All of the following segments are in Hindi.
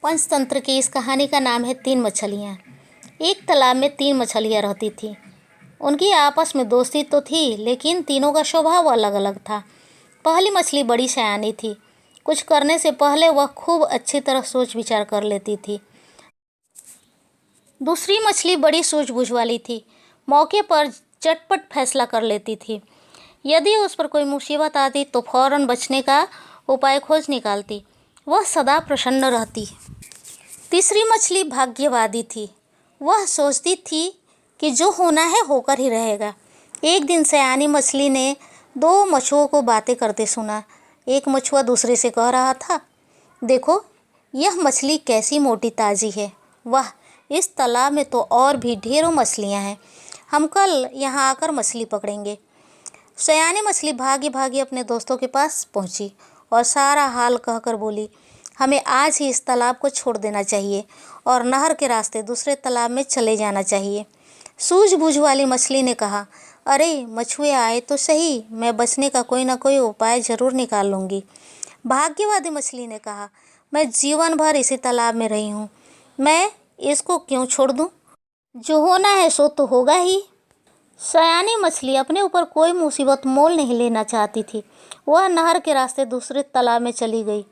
पंचतंत्र की इस कहानी का नाम है तीन मछलियाँ। एक तालाब में तीन मछलियाँ रहती थीं। उनकी आपस में दोस्ती तो थी, लेकिन तीनों का स्वभाव अलग अलग था। पहली मछली बड़ी सयानी थी। कुछ करने से पहले वह खूब अच्छी तरह सोच विचार कर लेती थी। दूसरी मछली बड़ी सूझबूझ वाली थी। मौके पर झटपट फैसला कर लेती थी। यदि उस पर कोई मुसीबत आती तो फौरन बचने का उपाय खोज निकालती। वह सदा प्रसन्न रहती। तीसरी मछली भाग्यवादी थी। वह सोचती थी कि जो होना है होकर ही रहेगा। एक दिन सयानी मछली ने दो मछुओं को बातें करते सुना। एक मछुआ दूसरे से कह रहा था, देखो यह मछली कैसी मोटी ताज़ी है। वाह, इस तालाब में तो और भी ढेरों मछलियाँ हैं। हम कल यहाँ आकर मछली पकड़ेंगे। सयानी मछली भागी भागी अपने दोस्तों के पास पहुँची और सारा हाल कहकर बोली, हमें आज ही इस तालाब को छोड़ देना चाहिए और नहर के रास्ते दूसरे तालाब में चले जाना चाहिए। सूझबूझ वाली मछली ने कहा, अरे मछुए आए तो सही, मैं बचने का कोई ना कोई उपाय ज़रूर निकाल लूँगी। भाग्यवादी मछली ने कहा, मैं जीवन भर इसी तालाब में रही हूँ, मैं इसको क्यों छोड़ दूँ? जो होना है सो तो होगा ही। सयानी मछली अपने ऊपर कोई मुसीबत मोल नहीं लेना चाहती थी। वह नहर के रास्ते दूसरे तालाब में चली गई।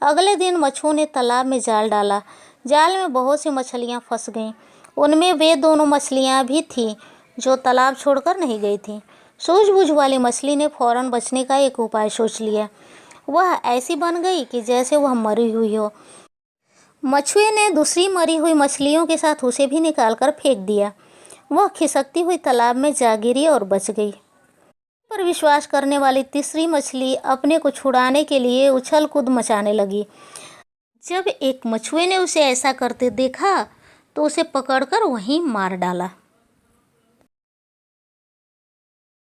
अगले दिन मछुओं ने तालाब में जाल डाला। जाल में बहुत सी मछलियां फंस गईं। उनमें वे दोनों मछलियां भी थीं जो तालाब छोड़कर नहीं गई थीं। सूझबूझ वाली मछली ने फौरन बचने का एक उपाय सोच लिया। वह ऐसी बन गई कि जैसे वह मरी हुई हो। मछुए ने दूसरी मरी हुई मछलियों के साथ उसे भी निकालकर फेंक दिया। वह खिसकती हुई तालाब में जा गिरी और बच गई। पर विश्वास करने वाली तीसरी मछली अपने को छुड़ाने के लिए उछल कूद मचाने लगी। जब एक मछुए ने उसे ऐसा करते देखा तो उसे पकड़कर वहीं मार डाला।